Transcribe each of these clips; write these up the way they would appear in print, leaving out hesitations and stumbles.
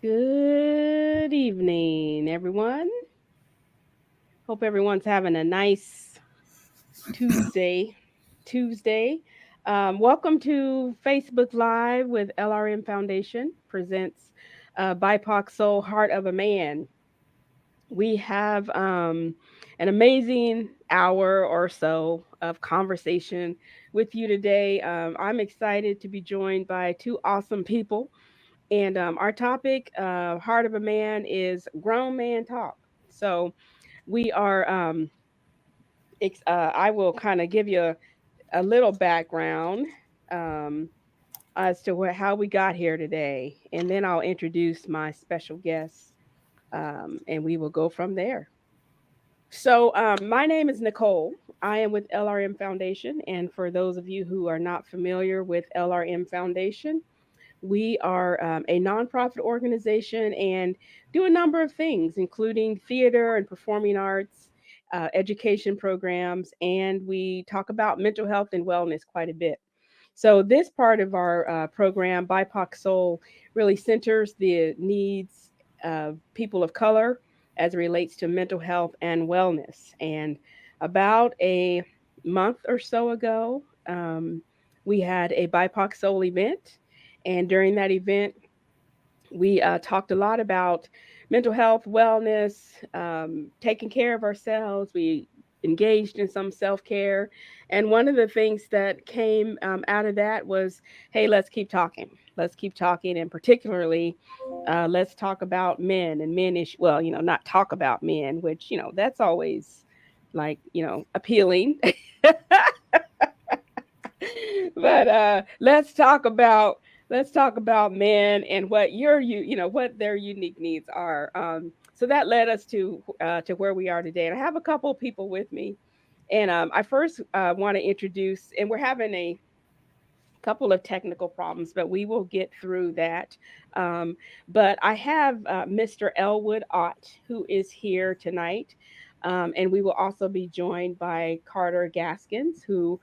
Good evening, everyone. Hope everyone's having a nice Tuesday. Tuesday. Welcome to Facebook Live with LRM Foundation presents BIPOC Soul Heart of a Man. We have an amazing hour or so of conversation with you today. I'm excited to be joined by two awesome people. And our topic, Heart of a Man, is grown man talk. So we are, I will kind of give you a little background um, as to how we got here today. And then I'll introduce my special guests and we will go from there. So, my name is Nicole. I am with LRM Foundation. And for those of you who are not familiar with LRM Foundation, we are a nonprofit organization and do a number of things, including theater and performing arts, education programs, and we talk about mental health and wellness quite a bit. So, this part of our program, BIPOC Soul, really centers the needs of people of color as it relates to mental health and wellness. And about a month or so ago, we had a BIPOC Soul event. And during that event, we talked a lot about mental health, wellness, taking care of ourselves. We engaged in some self care. And one of the things that came out of that was, hey, let's keep talking. Let's keep talking. And particularly, let's talk about men and men issue. Well, not talk about men, which, that's always like, appealing. But let's talk about men and what what their unique needs are. So that led us to where we are today. And I have a couple of people with me, and I first want to introduce. And we're having a couple of technical problems, but we will get through that. Um, but I have Mr. Elwood Ott, who is here tonight. And we will also be joined by Carter Gaskins, who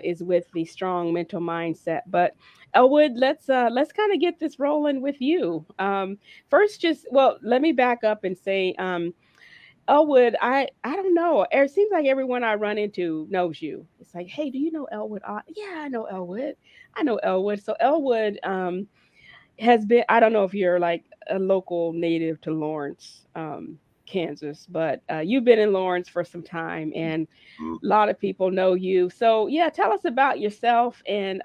is with the Strong Mental Mindset. But Elwood, let's kind of get this rolling with you. First, just well, let me back up and say, Elwood, I don't know. It seems like everyone I run into knows you. It's like, hey, do you know Elwood? Yeah, I know Elwood. I know Elwood. So Elwood has been. I don't know if you're like a local native to Lawrence, Kansas, but you've been in Lawrence for some time, and a lot of people know you. So yeah, tell us about yourself and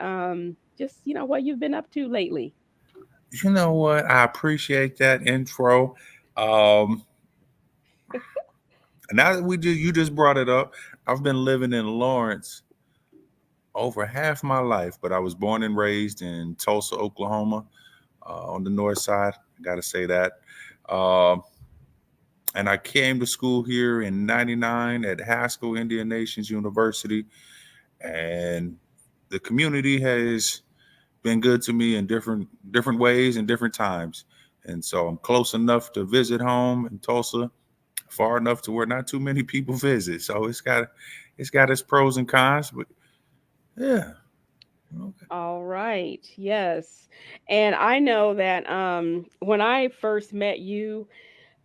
just what you've been up to lately. You know what? I appreciate that intro. Um, Now that you just brought it up, I've been living in Lawrence over half my life, but I was born and raised in Tulsa, Oklahoma, on the north side. I got to say that. Um, and I came to school here in '99 at Haskell Indian Nations University, and the community has been good to me in different ways and different times. And so I'm close enough to visit home in Tulsa, far enough to where not too many people visit. So it's got its pros and cons, but yeah. Okay. All right. Yes. And I know that when I first met you,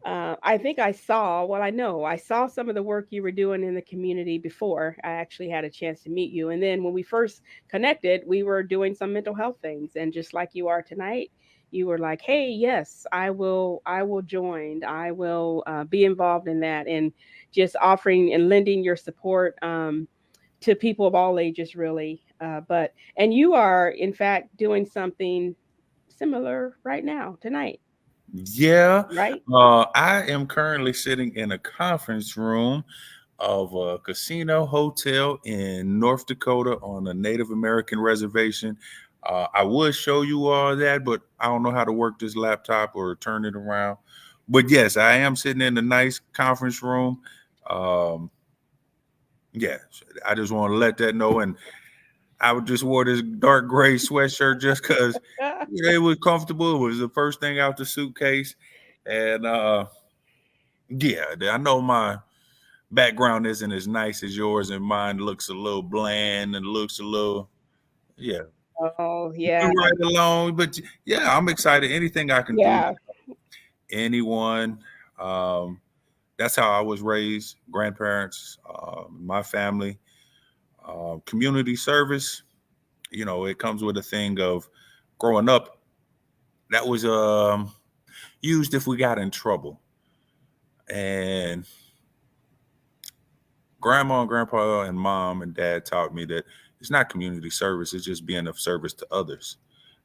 I think I saw, well, I know I saw some of the work you were doing in the community before I actually had a chance to meet you. And then when we first connected, we were doing some mental health things. And just like you are tonight, you were like, hey, yes, I will join. I will be involved in that. And just offering and lending your support to people of all ages, really. And you are, in fact, doing something similar right now, tonight, Yeah. right? I am currently sitting in a conference room of a casino hotel in North Dakota on a Native American reservation. I would show you all that, but I don't know how to work this laptop or turn it around. But yes, I am sitting in a nice conference room. Um, yeah, I just want to let that know. And I would just wore this dark gray sweatshirt just because it was comfortable. It was the first thing out the suitcase. And yeah, I know my background isn't as nice as yours, and mine looks a little bland and looks a little, yeah, Oh, you yeah. right along. But yeah, I'm excited. Anything I can do to Yeah. anyone. Um, that's how I was raised. Grandparents, my family, community service. It comes with a thing of growing up. That was used if we got in trouble, and grandma and grandpa and mom and dad taught me that it's not community service; it's just being of service to others,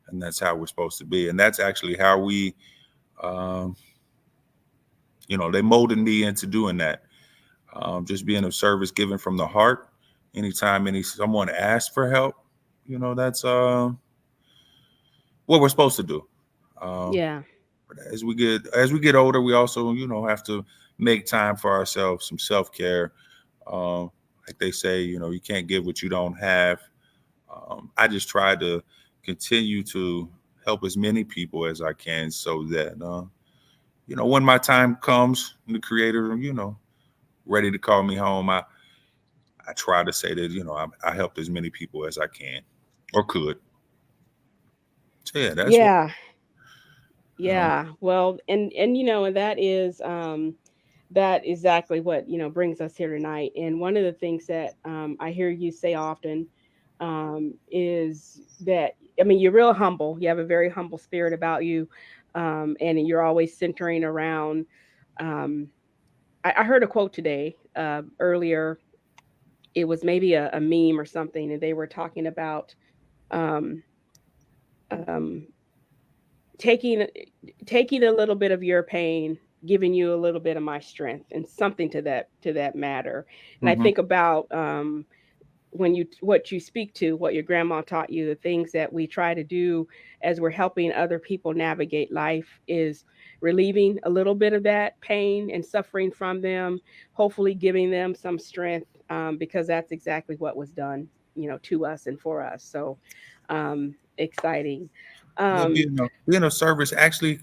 and that's how we're supposed to be. And that's actually how we, um, they molded me into doing that. Just being of service, giving from the heart. Anytime someone asks for help, that's what we're supposed to do. Um, Yeah. but as we get older, we also have to make time for ourselves, some self care. Um, like they say, you can't give what you don't have. I just try to continue to help as many people as I can, so that when my time comes, the Creator, ready to call me home, I try to say that I helped as many people as I can or could. So yeah, that's what. Yeah. Um, Yeah. Well, and and that exactly what brings us here tonight. And one of the things that I hear you say often is that, I mean, you're real humble. You have a very humble spirit about you, and you're always centering around. Um, I heard a quote today earlier. It was maybe a meme or something, and they were talking about um, um, taking taking a little bit of your pain, giving you a little bit of my strength, and something to that matter. And I mhm. think about when you what you speak to, what your grandma taught you, the things that we try to do as we're helping other people navigate life is relieving a little bit of that pain and suffering from them, hopefully giving them some strength, because that's exactly what was done, to us and for us. So exciting. Yeah, um being of service actually,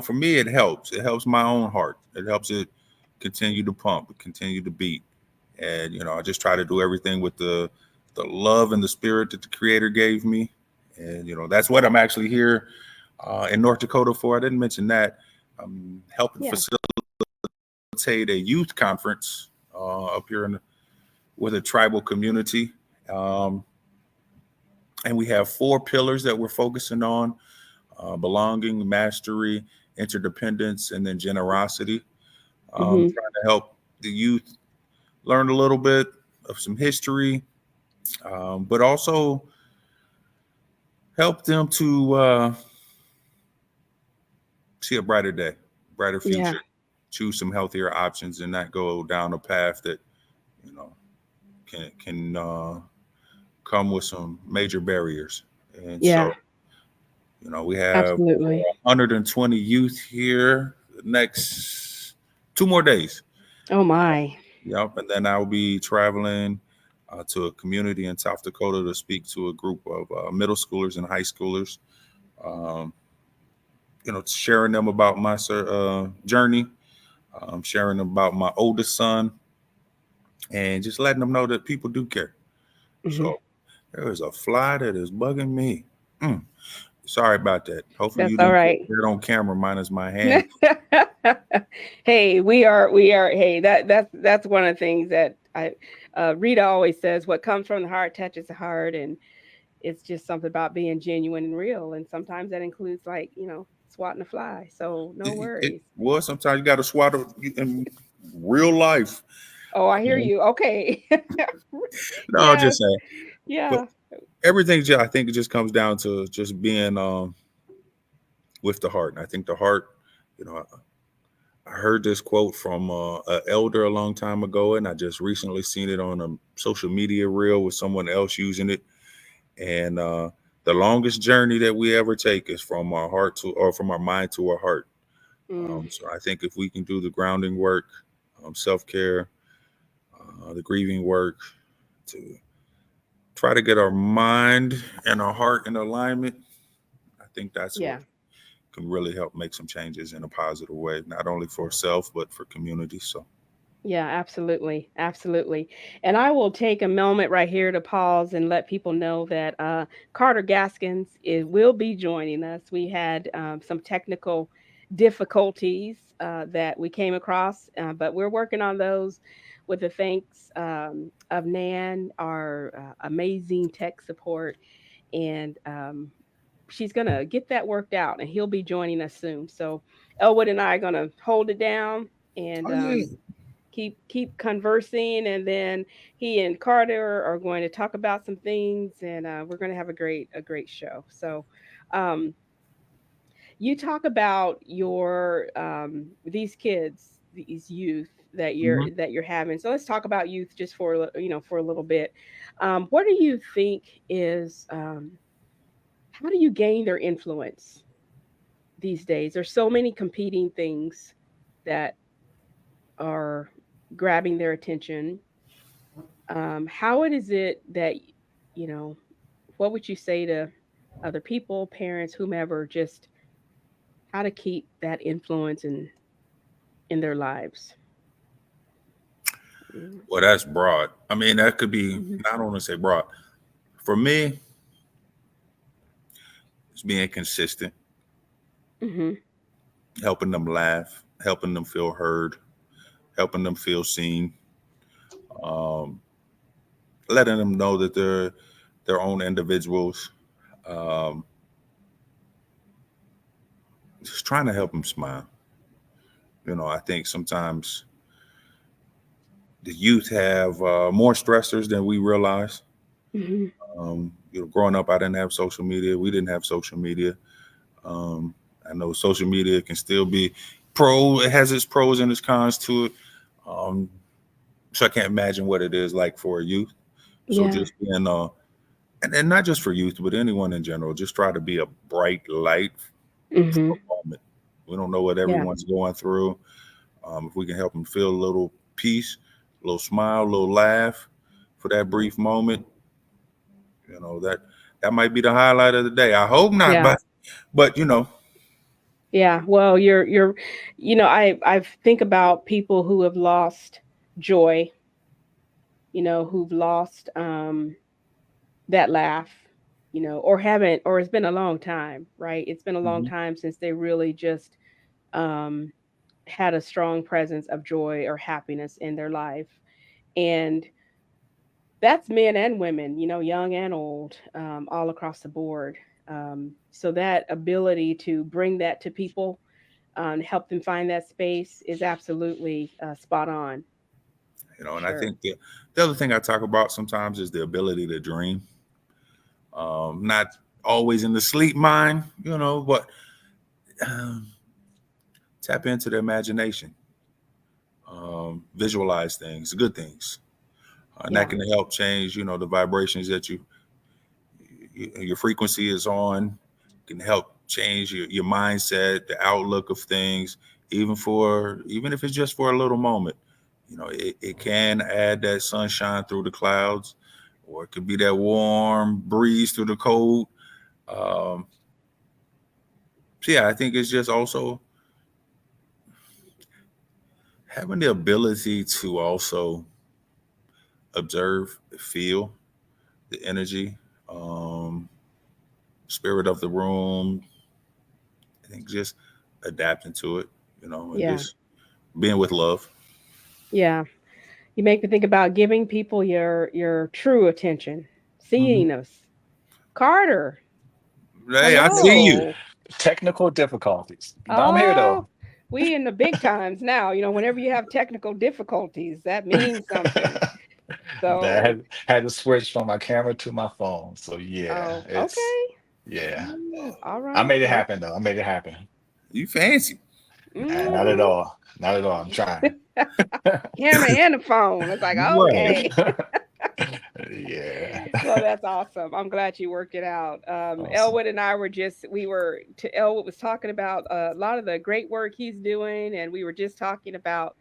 for me, it helps. It helps my own heart. It helps it continue to pump, continue to beat. And I just try to do everything with the love and the spirit that the Creator gave me. And that's what I'm actually here in North Dakota for. I didn't mention that. I'm helping yeah. facilitate a youth conference up here with a tribal community. Um, and we have four pillars that we're focusing on: belonging, mastery, interdependence, and then generosity. Hmm. Trying to help the youth learn a little bit of some history, but also help them to see a brighter day, brighter Yeah. future, choose some healthier options, and not go down a path that you know can come with some major barriers. And Yeah. so, we have Absolutely. 120 youth here the next 2 more days. Oh my. Yep, and then I'll be traveling to a community in South Dakota to speak to a group of middle schoolers and high schoolers. Um, sharing them about my journey, sharing about my oldest son, and just letting them know that people do care. Hmm. So there is a fly that is bugging me. Mm, sorry about that. Hopefully That's you all didn't right. catch that on camera, minus my hand. Hey, we are. Hey, that's one of the things that I Rita always says. What comes from the heart touches the heart, and it's just something about being genuine and real. And sometimes that includes, like, swatting a fly. So no It worries. was sometimes you got to swat in real life. Oh, I hear Um, you. Okay. No, Yes. just saying. But Yeah. everything, I think it just comes down to just being with the heart. And I think the heart, you know, I heard this quote from an elder a long time ago, and I just recently seen it on a social media reel with someone else using it. And the longest journey that we ever take is from our heart to, or from our mind to our heart. Mm, So I think if we can do the grounding work, self care, the grieving work, to try to get our mind and our heart in alignment, I think that's what yeah. can really help make some changes in a positive way, not only for self but for community. So Yeah, absolutely. Absolutely. And I will take a moment right here to pause and let people know that Carter Gaskins will be joining us. We had some technical difficulties that we came across, but we're working on those with the thanks of Nan, our amazing tech support, and she's gonna get that worked out, and he'll be joining us soon. So Elwood and I are gonna hold it down and Oh yeah. keep conversing, and then he and Carter are going to talk about some things, and we're going to have a great show. So um, you talk about your these kids, these youth that Mhm. you're having. So let's talk about youth just for for a little bit. What do you think is how do you gain their influence these days? There's so many competing things that are grabbing their attention. How it is it that you know what would you say to other people, parents, whomever, just how to keep that influence in their lives? Well, that's broad. I mean, that could be, Mm-hmm. I don't want to say broad. For me, it's being consistent, Mm-hmm. helping them laugh, helping them feel heard, helping them feel seen, um, letting them know that they're their own individuals. Um, just trying to help them smile. I think sometimes the youth have more stressors than we realize. Mm-hmm. Growing up, I didn't have social media. We didn't have social media. Um, I know social media can still be pro. It has its pros and its cons to it. Um, so I can't imagine what it is like for a youth. So Yeah. just being, and not just for youth, but anyone in general, just try to be a bright light Mm-hmm. for a moment. We don't know what Yeah. everyone's going through. If we can help them feel a little peace, a little smile, a little laugh for that brief moment, that might be the highlight of the day. I hope not, Yeah. but Yeah. Well, you're I think about people who have lost joy, who've lost that laugh, or haven't, or it's been a long time, right? It's been a long Mhm. time since they really just um had a strong presence of joy or happiness in their life. And that's men and women, young and old, all across the board. So that ability to bring that to people, help them find that space is absolutely spot on for And I sure. think the other thing I talk about sometimes is the ability to dream. Not always in the sleep mind, but um, tap into the imagination, visualize things, good things, and that Yeah. can help change, the vibrations that your frequency is on. Can help change your mindset, the outlook of things, even if it's just for a little moment. It can add that sunshine through the clouds, or it could be that warm breeze through the cold. Um, so yeah, I think it's just also having the ability to also observe, feel the energy, um, spirit of the room. I think just adapting to it, and Yeah. just being with love. Yeah. You make me think about giving people your true attention, Mhm. seeing us. Carter, Hey, I see you. hello. Technical difficulties. But I'm here Oh, though. we in the big times now. Whenever you have technical difficulties, that means something. That So, had to switch from my camera to my phone. So yeah, oh, it's okay. yeah. All I right. made it Well, happen though. I made it happen. You fancy. Not at mm, all. Not at all. I'm trying. camera and the phone. It's like, Right. okay. Yeah. Well, that's awesome. I'm glad you worked it out. Awesome. Elwood and I Elwood was talking about a lot of the great work he's doing, and we were just talking about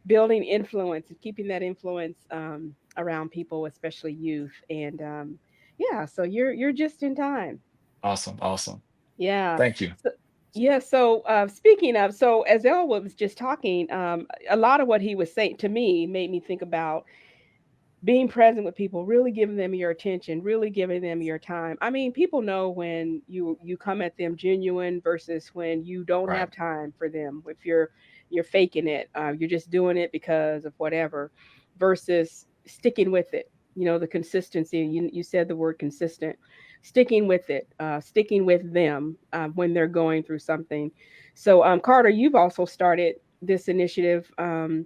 building influence and keeping that influence around people, especially youth. And yeah, so you're just in time. Awesome. Awesome. Yeah. Thank you. So, yeah. So speaking of, so as Elwood was just talking, a lot of what he was saying to me made me think about being present with people, really giving them your attention, really giving them your time. I mean, people know when you come at them genuine versus when you don't Right. have time for them. If you're faking it, you're just doing it because of whatever, versus sticking with it. You know, the consistency. You said the word consistent. Sticking with it, sticking with them when they're going through something. So, Carter, you've also started this initiative,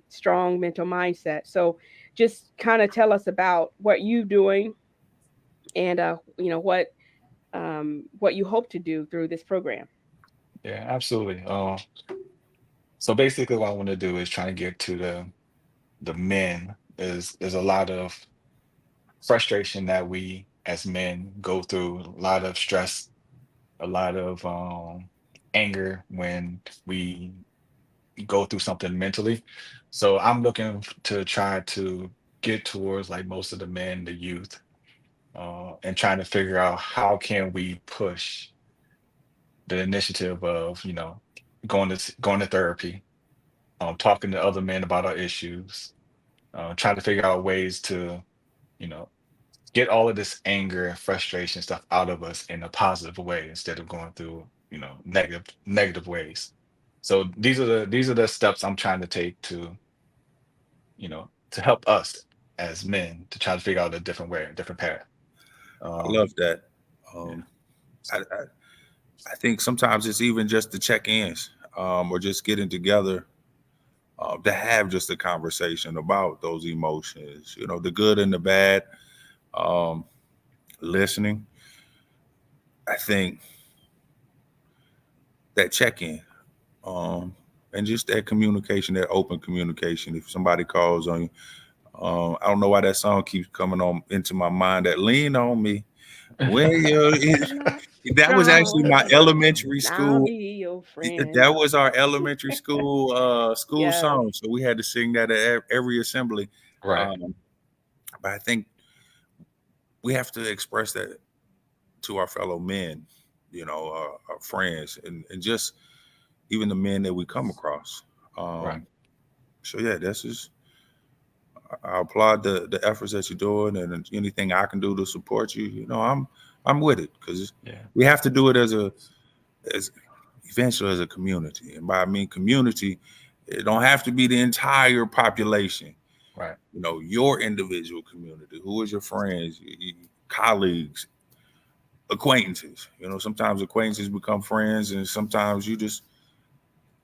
Strong Mental Mindset. So, just kind of tell us about what you're doing and what you hope to do through this program. Yeah, absolutely. So basically what I want to do is try to get to the men. There's a lot of frustration that we as men go through, a lot of stress, a lot of anger when we go through something mentally. So I'm looking to try to get towards like most of the men, the youth, and trying to figure out how can we push the initiative of, going to therapy, talking to other men about our issues, trying to figure out ways to, you know, get all of this anger and frustration stuff out of us in a positive way instead of going through, negative ways. So these are the steps I'm trying to take to help us as men to try to figure out a different way, a different path. I Um, love that. yeah, Um, I think sometimes it's even just the check-ins, or just getting together, to have just a conversation about those emotions, the good and the bad. Um, Listening. I think that check-in, um, and just that communication, that open communication. If somebody calls on you, I don't know why that song keeps coming on into my mind. That lean on me when you. Not That was actually my strong. elementary I'll school. be your friend. That was our elementary school Yes. song. So we had to sing that at every assembly. right, Um, but I think we have to express that to our fellow men, our friends, and just even the men that we come across. right, Um, so yeah, this is. I applaud the efforts that you're doing, and anything I can do to support you. I'm with it because yeah, we have to do it as eventually as a community. And by I mean community, it don't have to be the entire population. right, Your individual community. Who is your friends, your colleagues, acquaintances? Sometimes acquaintances become friends, and sometimes you just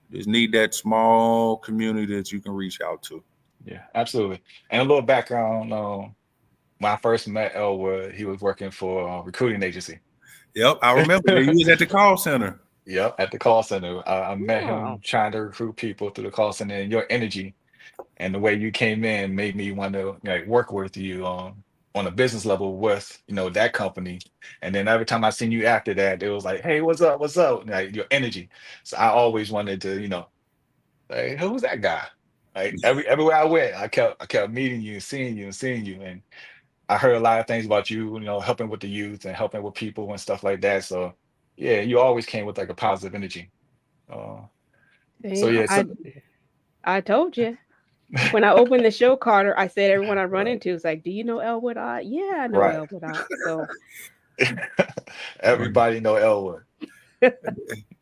need that small community that you can reach out to. yeah, absolutely. And a little background. When I first met Elwood, he was working for a recruiting agency. Yep, I remember that you was at the call center. Yep, at the call center. I met Oh, him trying to recruit people through the call center, and your energy and the way you came in made me want to like work with you on a business level with that company. And then every time I seen you after that, it was like, hey, what's up? What's up? Like your energy. So I always wanted to, like, who's that guy? Like everywhere I went, I kept meeting you, seeing you, and seeing you. And I heard a lot of things about you, helping with the youth and helping with people and stuff like that. So yeah, you always came with like a positive energy. Uh, so see, yeah, so I told you. When I opened the show, Carter, I said everyone I run into is like, "Do you know Elwood Ott?" Yeah, I know right. Elwood Ott. So Um, Everybody know Elwood.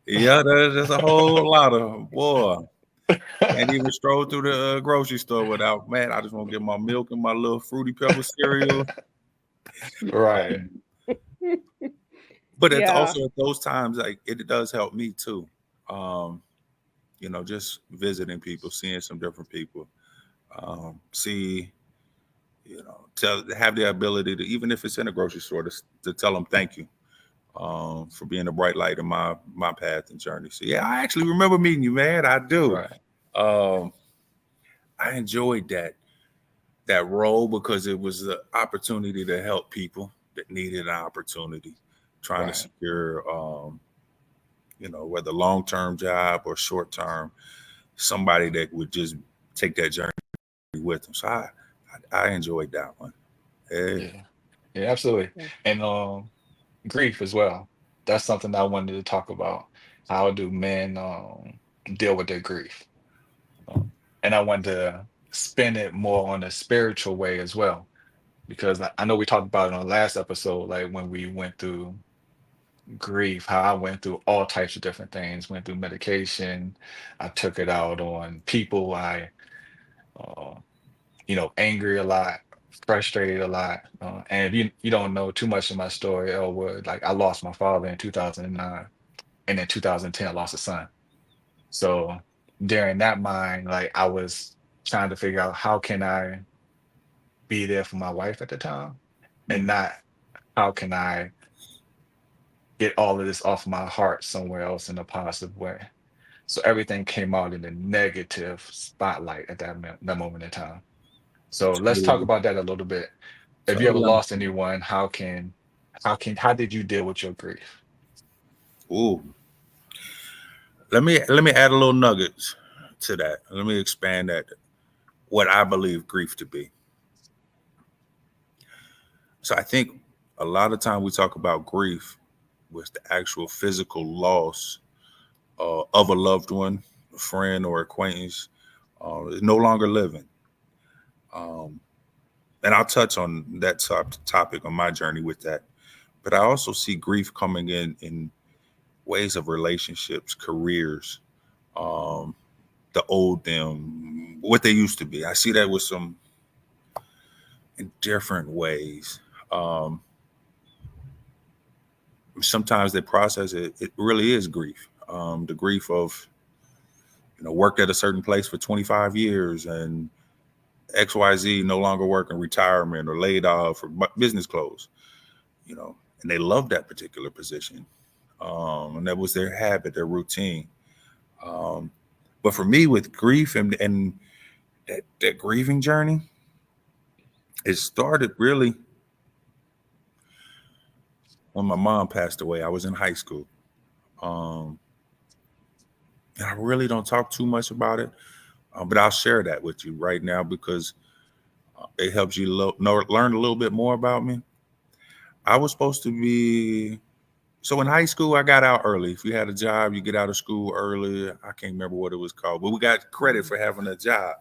yeah, there's a whole lot of boy. Can't even stroll through the grocery store without, man. I just want to get my milk and my little fruity pebble cereal. Right. Um, but it's yeah, also at those times, like it does help me too. Um, just visiting people, seeing some different people, see, tell have the ability to, even if it's in a grocery store, to tell them thank you, for being a bright light in my path and journey. So yeah, I actually remember meeting you, man. I do. Right. Um, I enjoyed that role because it was the opportunity to help people that needed an opportunity, trying to Right. secure, whether long term job or short term, somebody that would just take that journey with them. So I enjoyed that one. Yeah. Yeah. Yeah, absolutely. yeah. And grief as well. That's something I wanted to talk about. How do men deal with their grief? And I wanted to spin it more on a spiritual way as well. because I know we talked about it on the last episode, like when we went through grief, how I went through all types of different things, went through medication, I took it out on people, uh, angry a lot, frustrated a lot. And if you don't know too much of my story, Elwood, like I lost my father in 2009, and in 2010 I lost a son. So during that mind, like I was trying to figure out how can I be there for my wife at the time, and Mm. not how can I get all of this off my heart somewhere else in a positive way. So everything came out in the negative spotlight at that moment in time. So let's talk So, about that a little bit. If you ever so lost anyone, how did you deal with your grief? ooh, let me add a little nuggets to that. Let me expand that. What I believe grief to be. So I think a lot of time we talk about grief was the actual physical loss of a loved one, a friend or acquaintance, is no longer living. Um, and I'll touch on that topic on my journey with that. But I also see grief coming in ways of relationships, careers, um, the old them, what they used to be. I see that with some in different ways. Um, Sometimes they process it. It really is grief. The grief of worked at a certain place for 25 years and XYZ no longer working, retirement or laid off or business closed. You know, and they loved that particular position, and that was their habit, their routine. Um, but for me, with grief and that grieving journey, it started really when my mom passed away. I was in high school. Um, and I really don't talk too much about it, but I'll share that with you right now because it helps you learn a little bit more about me. I was supposed to be so in high school. I got out early. If you had a job, you get out of school early. I can't remember what it was called, but we got credit for having a job.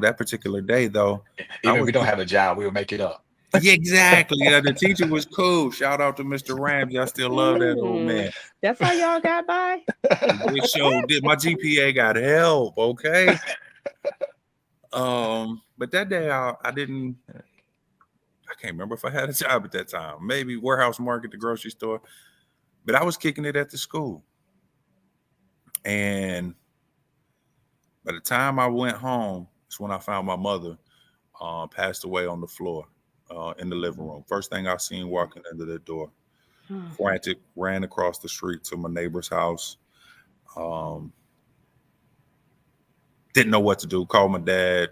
That particular day, though, I Even if was we don't have a job, we'll make it up. yeah, exactly. Yeah, the teacher was cool. Shout out to Mr. Ramsey. I still love that old Mm, man. that's how y'all got by? It showed did my GPA got help, okay? But that day I didn't. I can't remember if I had a job at that time. Maybe warehouse market, the grocery store. But I was kicking it at the school. And by the time I went home, it's when I found my mother passed away on the floor in the living room. First thing I seen walking into the door. Oh, Frantic, ran across the street to my neighbor's house. Um, didn't know what to do. Called my dad.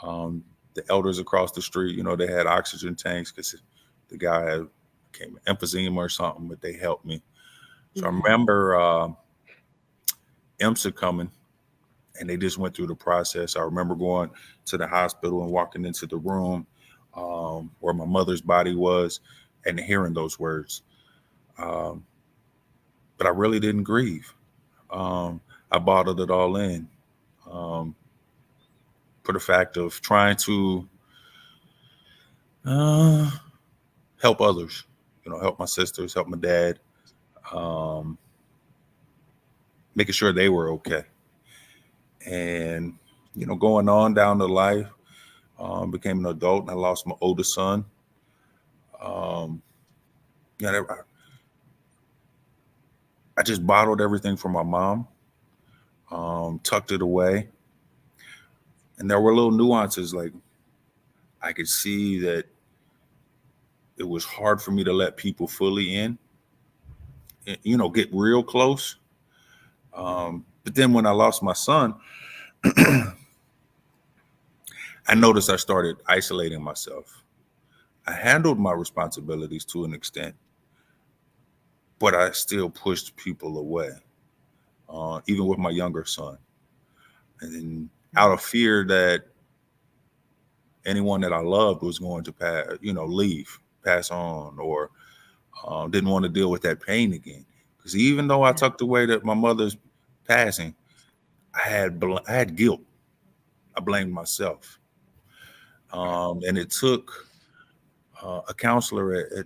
Um, the elders across the street, they had oxygen tanks because the guy had came emphysema or something, but they helped me. So I mm, remember IMSA coming and they just went through the process. I remember going to the hospital and walking into the room where my mother's body was and hearing those words. Um, but I really didn't grieve. Um, I bottled it all in um, for the fact of trying to uh, help others, help my sisters, help my dad, um, making sure they were okay. And, going on down the life, became an adult and I lost my oldest son. Um, yeah, I just bottled everything from my mom, tucked it away. And there were little nuances like I could see that it was hard for me to let people fully in, get real close. But then when I lost my son, I noticed I started isolating myself. I handled my responsibilities to an extent, but I still pushed people away, even with my younger son. And then out of fear that anyone that I loved was going to leave, pass on, or didn't want to deal with that pain again. Because even though I yeah. tucked away that my mother's passing, I had guilt. I blamed myself. Right. And it took a counselor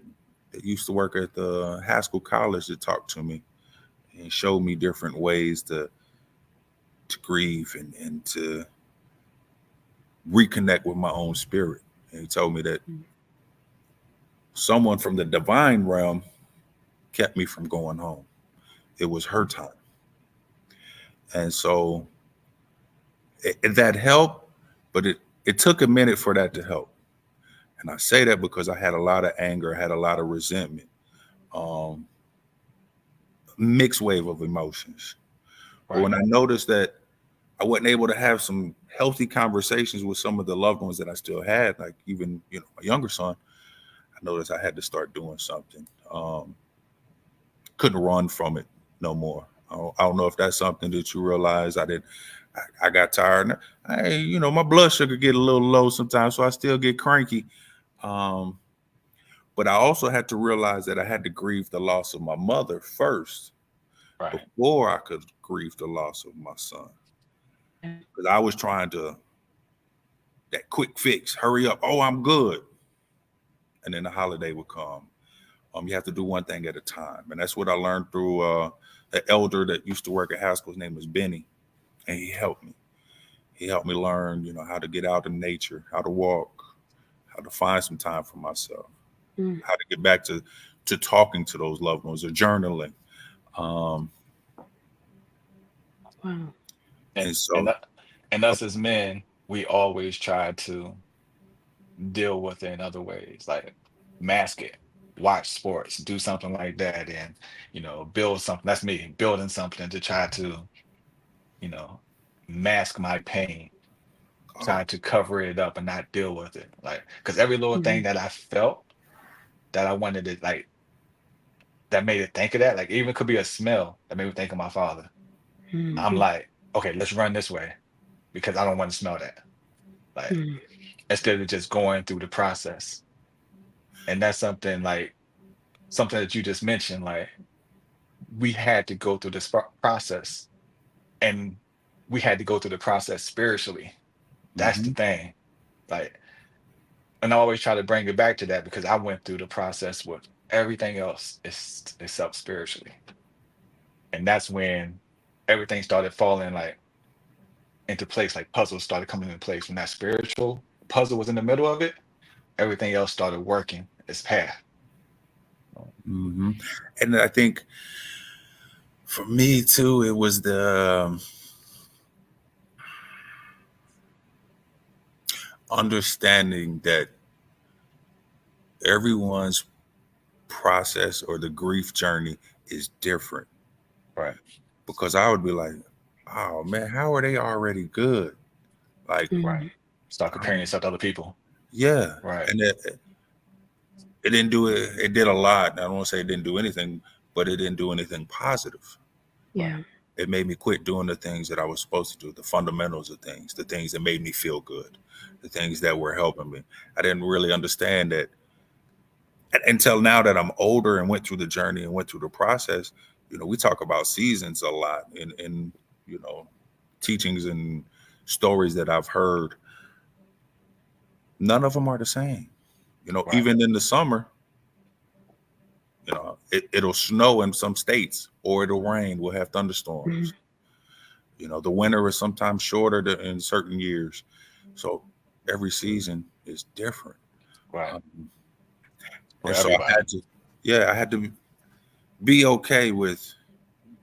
that used to work at the Haskell College to talk to me and showed me different ways to grieve and to reconnect with my own spirit. And he told me that Mm. someone from the divine realm kept me from going home. It was her Mm. time. And so that helped, but it took a minute for that to help. And I say that because I had a lot of anger, I had a lot of resentment, um, mixed wave of emotions. But Right. when I noticed that I wasn't able to have some healthy conversations with some of the loved ones that I still had, like even my younger son, I noticed I had to start doing something. Couldn't run from it no more. I don't know if that's something that you realize. I got tired. My blood sugar get a little low sometimes, so I still get cranky. Um, but I also had to realize that I had to grieve the loss of my mother first Right. before I could grieve the loss of my son. Yeah. Because I was trying to that quick fix, hurry up. Oh, I'm good. And then the holiday would come. You have to do one thing at a time. And that's what I learned through an elder that used to work at Haskell. His name was Benny. And he helped me. He helped me learn, how to get out in nature, how to walk, how to find some time for myself, Mm. how to get back to talking to those loved ones or journaling. Um, Wow. And and and so, uh, and us as men, we always try to deal with it in other ways, like mask it, watch sports, do something like that, and build something. That's me building something to try to, you know, mask my pain, oh, trying to cover it up and not deal with it. Like, because every little thing Mhm. that I felt that I wanted to like that made it think of that, like even could be a smell that made me think of my father. I'm Mhm. like, okay, let's run this way because I don't want to smell that. Like, Mm. instead of just going through the process. And that's something that you just mentioned, like we had to go through this process, and we had to go through the process spiritually. That's the hmm thing. Like, and I always try to bring it back to that because I went through the process with everything else is except spiritually. And that's when everything started falling like into place, like puzzles started coming into place. When that spiritual puzzle was in the middle of it, everything else started working its path. hmm and I think for me too, it was the understanding that everyone's process or the grief journey is different. Right. Because I would be like, oh man, how are they already good? Like, Right. Mhm. Start comparing um, yourself to other people. yeah. Right. And it didn't do it. It did a lot. I don't want to say it didn't do anything, but it didn't do anything positive. Right. Yeah. It made me quit doing the things that I was supposed to do, the fundamentals of things, the things that made me feel good, the things that were helping me. I didn't really understand that until now that I'm older and went through the journey and went through the process. We talk about seasons a lot in you know, teachings and stories that I've heard. None of them are the same. Right. Even in the summer, it'll snow in some states or it'll rain. We'll have Mhm. thunderstorms. The winter is sometimes shorter in certain years. So every season is different. Right. Um, For and so I everybody. had to, yeah, I had to be okay with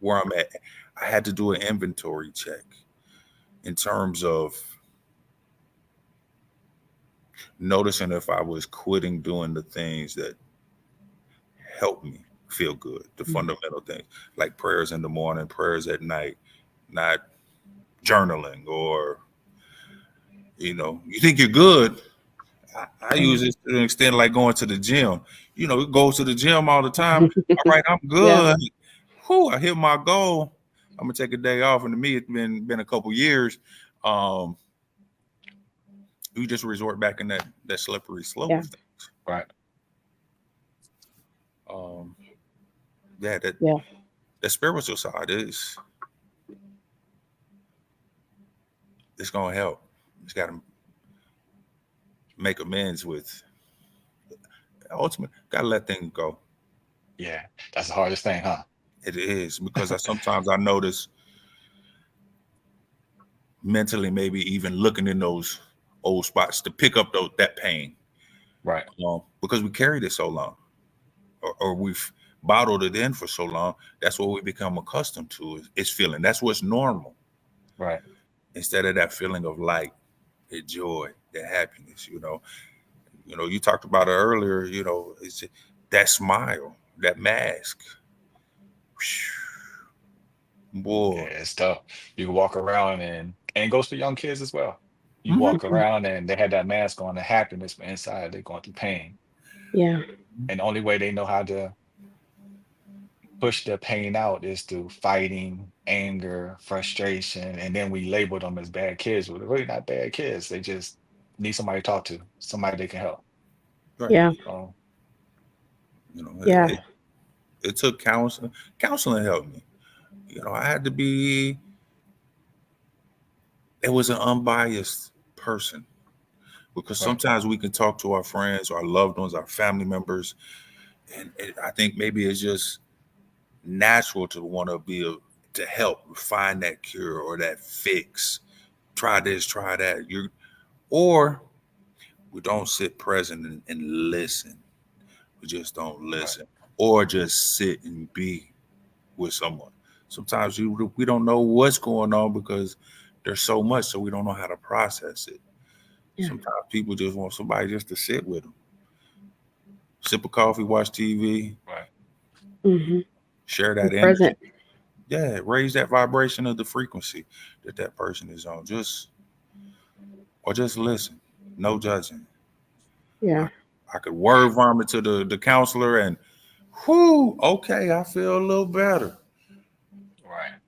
where I'm at. I had to do an inventory check in terms of noticing if I was quitting doing the things that help me feel good, the Mhm. fundamental things like prayers in the morning, prayers at night, not journaling or, you think you're good. I Yeah. use it to an extent like going to the gym. It goes to the gym all the time. All right, I'm Yeah. good. Whew, I hit my goal. I'm gonna take a day off. And to me, it's been a couple years. Um, we just resort back in that slippery slope Yeah. of things. Right. Um, yeah, that Yeah. the spiritual side it's gonna help. It's got to make amends with. Ultimately, gotta let things go. Yeah, that's the hardest thing, huh? It is because sometimes I notice mentally, maybe even looking in those old spots to pick up that pain, Right, because we carried it so long, or we've bottled it in for so long. That's what we become accustomed to. Is feeling. That's what's normal. right. Instead of that feeling of light, that joy, that happiness. You talked about it earlier. It's that smile, that mask. Yeah, Boy. it's tough. You can walk around and it goes to young kids as well. You Mhm. walk around and they had that mask on, the happiness, but inside they're going through pain. Yeah. And the only way they know how to push their pain out is through fighting, anger, frustration, and then we label them as bad kids. Well, they're really not bad kids. They just need somebody to talk to, somebody they can help. Right. Yeah. So You know, Yeah. it, it took counseling. Counseling helped me. I had to be. It was an unbiased person, because right, sometimes we can talk to our friends, our loved ones, our family members, and I think maybe it's just natural to want to to help find that cure or that fix. Try this, try that. Or we don't sit present and listen. We just don't right, listen, or just sit and be with someone. Sometimes we don't know what's going on because there's so much, so we don't know how to process it. Yeah. Sometimes people just want somebody just to sit with them, sip a coffee, watch TV, right. Hmm. share Be that energy. present. Yeah, raise that vibration of the frequency that person is on. Just listen, no judging. I, Yeah. I could word vomit to the counselor, and whoo, okay, I feel a little better.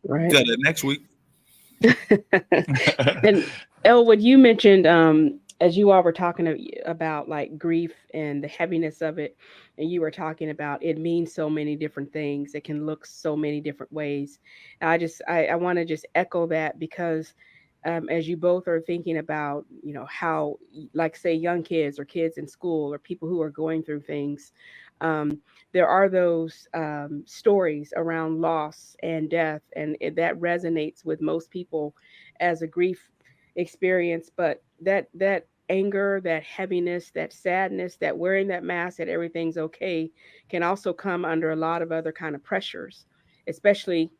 Right. Till the next week. And Elwood, you mentioned as you all were talking about like grief and the heaviness of it, and you were talking about it means so many different things. It can look so many different ways. And I want to just echo that because as you both are thinking about, how like say young kids or kids in school or people who are going through things, um, there are those stories around loss and death, and that resonates with most people as a grief experience. But that anger, that heaviness, that sadness, that wearing that mask that everything's okay can also come under a lot of other kind of pressures, especially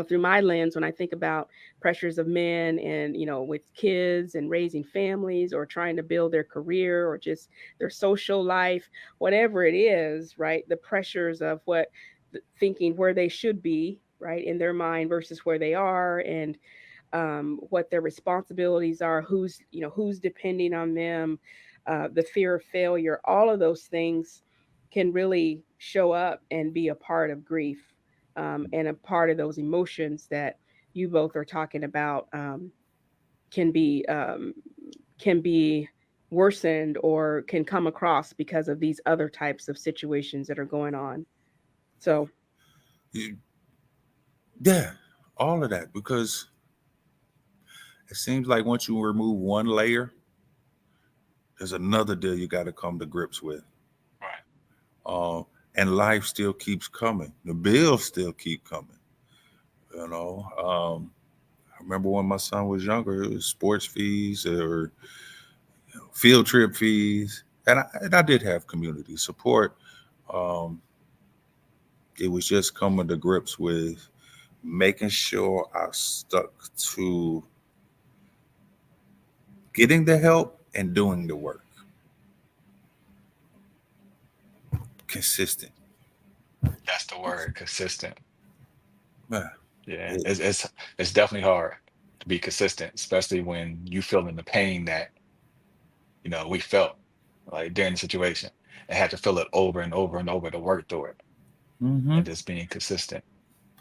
through my lens when I think about pressures of men and with kids and raising families or trying to build their career or just their social life, whatever it is, right? The pressures of thinking where they should be, right, in their mind versus where they are, and what their responsibilities are, who's depending on them, the fear of failure, all of those things can really show up and be a part of grief, and a part of those emotions that you both are talking about, can be um, can be worsened or can come across because of these other types of situations that are going on. So You- Yeah, all of that, because it seems like once you remove one layer, there's another deal you got to come to grips with. Right. Uh, and life still keeps coming. The bills still keep coming. You know, I remember when my son was younger, it was sports fees or field trip fees, and I did have community support. Um, it was just coming to grips with making sure I stuck to getting the help and doing the work, consistent. That's the word, consistent. Man, Yeah, it, it's definitely hard to be consistent, especially when you feeling the pain that we felt like during the situation and had to feel it over and over and over to work through it hmm and just being consistent.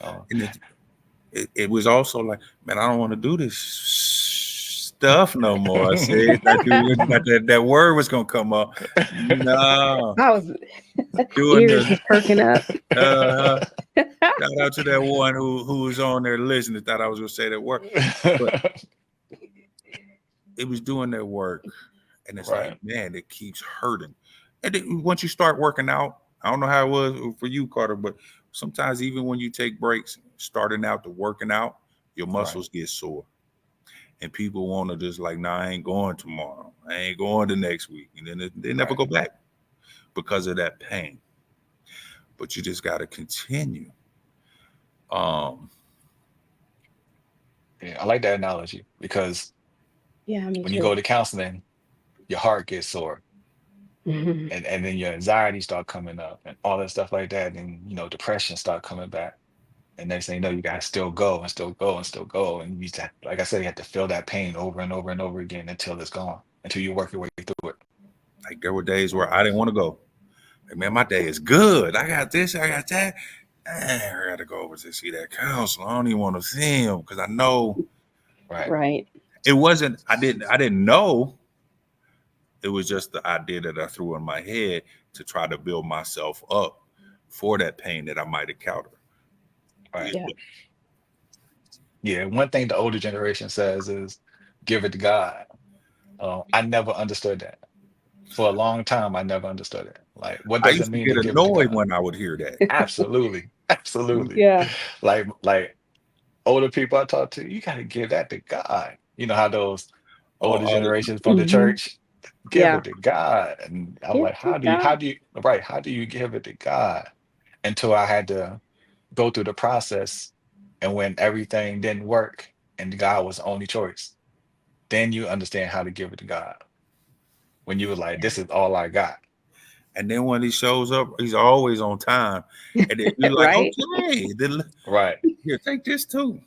Uh, and it was also like, man, I don't want to do this stuff no more. I said that word was gonna come up. No, I was doing ears the was perking up. uh shout out to that one who was on there listening, thought I was gonna say that word. But it was doing that work And it's like, Right. man, it keeps hurting. And then once you start working out, I don't know how it was for you, Carter, but sometimes even when you take breaks, starting out to working out, your Right. muscles get sore. And people want to just like, nah, I ain't going tomorrow. I ain't going the next week. And then they never Right. go back because of that pain. But you just got to continue. Um, Yeah, I like that analogy because Yeah, me when you too. go to counseling, your heart gets sore, Hmm. and then your anxiety start coming up and all that stuff like that, and depression start coming back. And next thing you know, you gotta still go and still go and still go, and you just like I said, you have to feel that pain over and over and over again until it's gone, until you work your way through it. like there were days where I didn't want to go. Like, man, my day is good. I got this, I got that. Man, I got to go over to see that counselor. I don't even want to see him because I know Right. Right. it wasn't. I didn't know. It was just the idea that I threw in my head to try to build myself up for that pain that I might encounter. Right. Yeah. Yeah. One thing the older generation says is, "Give it to God." I never understood that. For a long time, I never understood it. Like, what I does it used to mean get to give it to annoyed God? when I would hear that. Absolutely. Absolutely. Yeah. Like older people I talk to, you got to give that to God. You know how those older All the time. generations from the Hmm. church give Yeah. it to God, and I'm Give like, it to God. how do you give it to God? Until I had to go through the process, and when everything didn't work, and God was the only choice, then you understand how to give it to God. When you were like, this is all I got. And then when he shows up, he's always on time. And then you're like, Right. okay, then Right. here, take this too.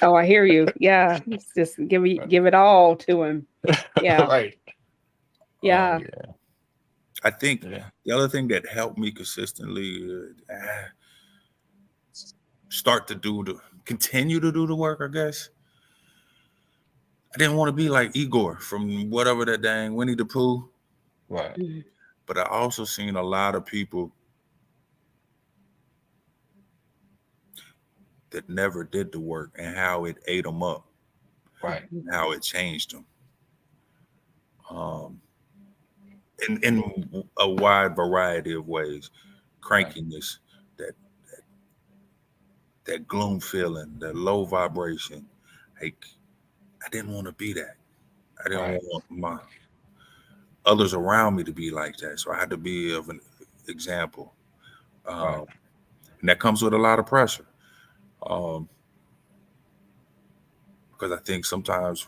Oh, I hear you. Yeah. It's just give it all to him. Yeah. Right. Oh Yeah. yeah. I think Yeah. the other thing that helped me consistently start to continue to do the work, I guess. I didn't want to be like Igor from whatever that dang Winnie the Pooh, Right. Mhm. but I also seen a lot of people that never did the work and how it ate them up, Right. and how it changed them. Um, in a wide variety of ways, Right. crankiness, that that gloom feeling, that low vibration. Like I didn't want to be that. I didn't Right. want my others around me to be like that. So I had to be of an example. Right. Um, and that comes with a lot of pressure. Um, because I think sometimes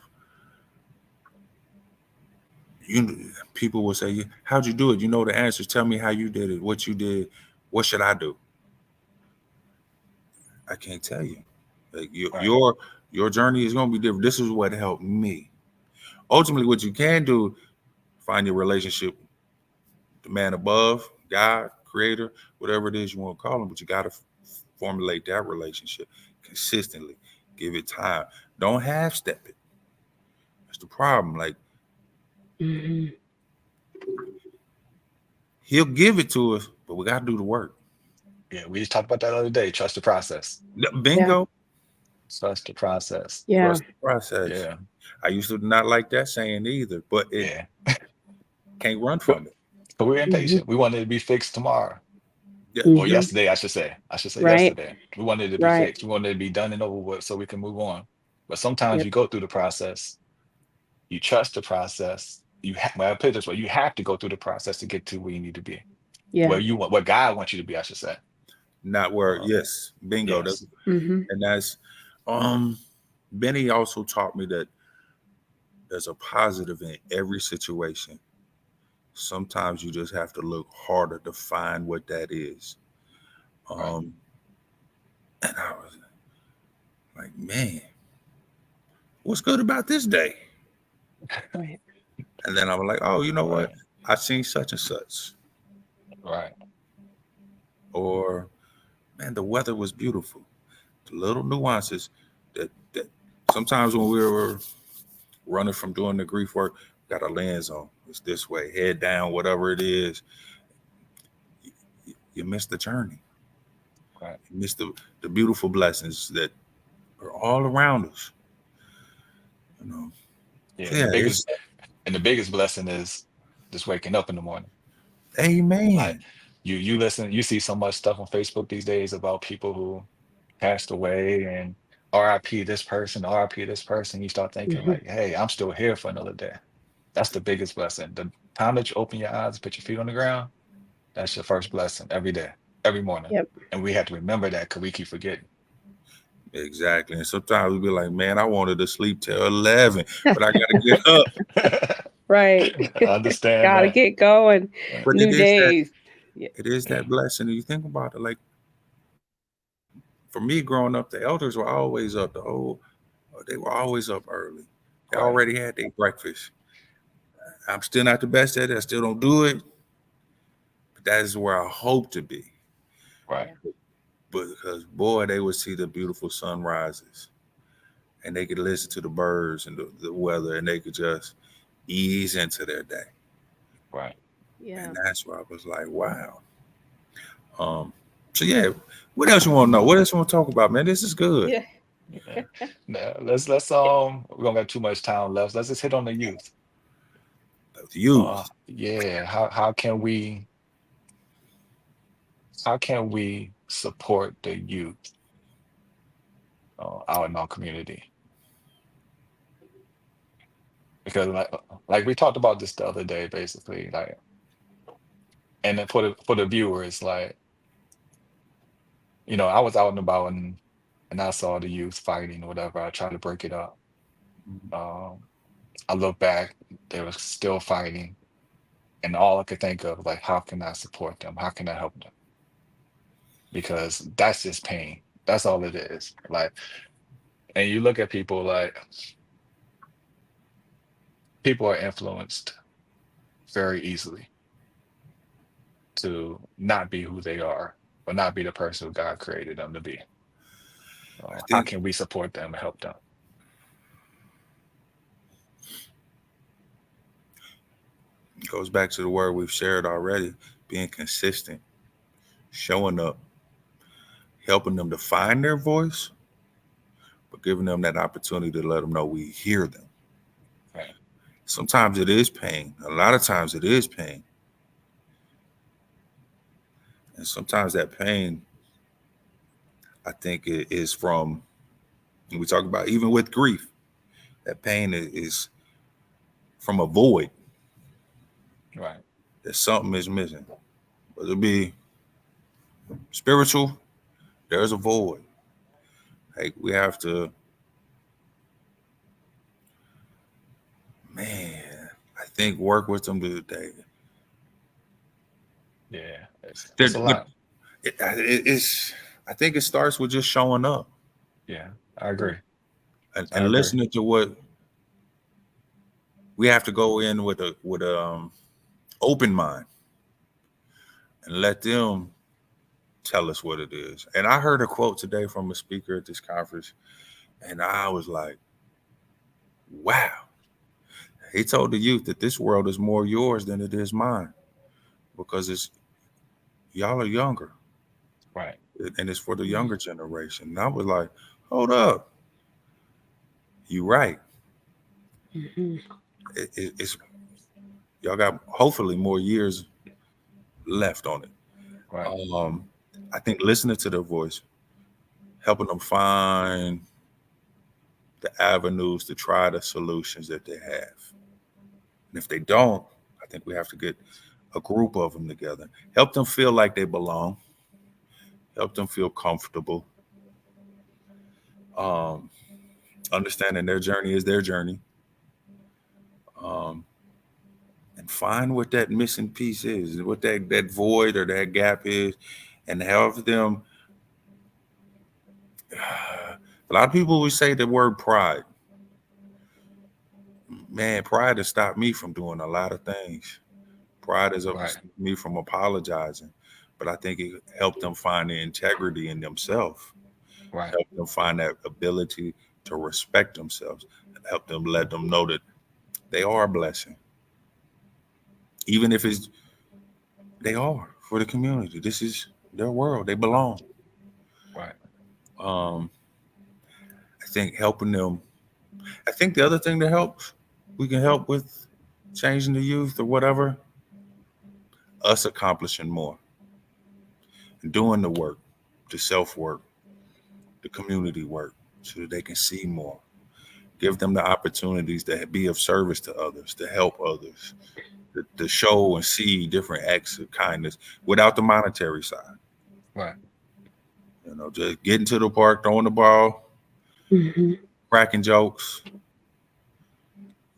you people will say, "How'd you do it? You know the answers. Tell me how you did it. What you did. What should I do?" I can't tell you. Like Right. your journey is going to be different. This is what helped me. Ultimately, what you can do, find your relationship, the man above, God, Creator, whatever it is you want to call him. But you got to formulate that relationship consistently. Give it time. Don't half step it. That's the problem. Like Mhm. he'll give it to us, but we got to do the work. Yeah. We just talked about that the other day. Trust the process. Yeah. Bingo. Trust the process. Yeah. Trust the process. Yeah. I used to not like that saying either, but it Yeah. can't run But from it. but we're Hmm. impatient. We want it to be fixed tomorrow. Yeah, Or yeah. Hmm. yesterday, I should say. I should say Right. yesterday. We wanted it to be Right. fixed. We wanted it to be done and over with so we can move on. But sometimes Yep. you go through the process, you trust the process. Well, I put it this way, you have to go through the process to get to where you need to be. Yeah. Where God wants you to be, I should say. Not where. Uh, Yes, bingo. yes. Hmm. And that's um. Benny also taught me that there's a positive in every situation. Sometimes you just have to look harder to find what that is. Right. Um, and I was like, man, what's good about this day? Right. And then I was like, oh, you know what? Right. I seen such and such. Right. Or man, the weather was beautiful. The little nuances that sometimes when we were running from doing the grief work, got a lens on. It's this way, head down, whatever it is. You miss the journey. Right. You miss the beautiful blessings that are all around us. You know. Yeah. So yeah, it's And the biggest blessing is just waking up in the morning. Like Amen. you listen, you see so much stuff on Facebook these days about people who passed away and RIP this person, RIP this person. You start thinking Hmm. like, hey, I'm still here for another day. That's the biggest blessing. The time that you open your eyes, put your feet on the ground, that's your first blessing every day, every morning. Yep. And we have to remember that because we keep forgetting. Exactly. And sometimes we be like, man, I wanted to sleep till 11, but I got to get up. Right. Understand Gotta that. get going. Right. But New days. Yeah. it is that blessing. And you think about it, like for me growing up, the elders were always up. They were always up early. They Right. already had their breakfast. I'm still not the best at it. I still don't do it, but that is where I hope to be. Right. Yeah. But because boy, they would see the beautiful sunrises, and they could listen to the birds and the weather, and they could just ease into their day. Right. Yeah. And that's why I was like, wow. Um, so yeah, what else you want to know? What else you want to talk about, man? This is good. Yeah. Yeah. Now, let's we don't got too much time left. Let's just hit on the youth. Youth. Yeah, how can we support the youth out in our community? Because like we talked about this the other day, basically, like, and then for the viewers, like, I was out and about and I saw the youth fighting or whatever. I tried to break it up. Um, I look back, they were still fighting, and all I could think of, like, how can I support them? How can I help them? Because that's just pain. That's all it is. Like, and you look at people, like, people are influenced very easily to not be who they are, or not be the person who God created them to be. I How think can we support them and help them? it goes back to the word we've shared already, being consistent, showing up, helping them to find their voice, but giving them that opportunity to let them know we hear them. Right. Sometimes it is pain. A lot of times it is pain. And sometimes that pain, I think, it is from, and we talk about even with grief, that pain is from a void Right. that something is missing. Whether it be spiritual, there's a void. Like we have to, man, I think work with them today. Yeah. It's a But lot. it's, I think it starts with just showing up Yeah. I Yeah. agree. I and agree. listening to what we have to go in with a open mind and let them tell us what it is. And I heard a quote today from a speaker at this conference, and I was like, wow. He told the youth that this world is more yours than it is mine because it's y'all are younger Right. and it's for the Mm. younger generation. And I was like, hold up, you right. Mhm. It's y'all got hopefully more years left on it. Right. Um, I think listening to their voice, helping them find the avenues to try the solutions that they have. And if they don't, I think we have to get a group of them together, help them feel like they belong, help them feel comfortable, um, understanding their journey is their journey, um, and find what that missing piece is, what that void or that gap is, and help them. A lot of people will say the word pride. Man, pride has stopped me from doing a lot of things. Pride has Right. stopped me from apologizing, but I think it helped them find the integrity in themselves, Right. help them find that ability to respect themselves, and help them let them know that they are a blessing, even if it's they are for the community. This is their world. They belong. Right. Um, I think helping them. I think the other thing that helps, we can help with. changing the youth or whatever, us accomplishing more, doing the work, the self work, the community work, so that they can see more. Give them the opportunities to be of service to others, to help others, to show and see different acts of kindness without the monetary side. Right. Just getting to the park, throwing the ball, Hmm. cracking jokes,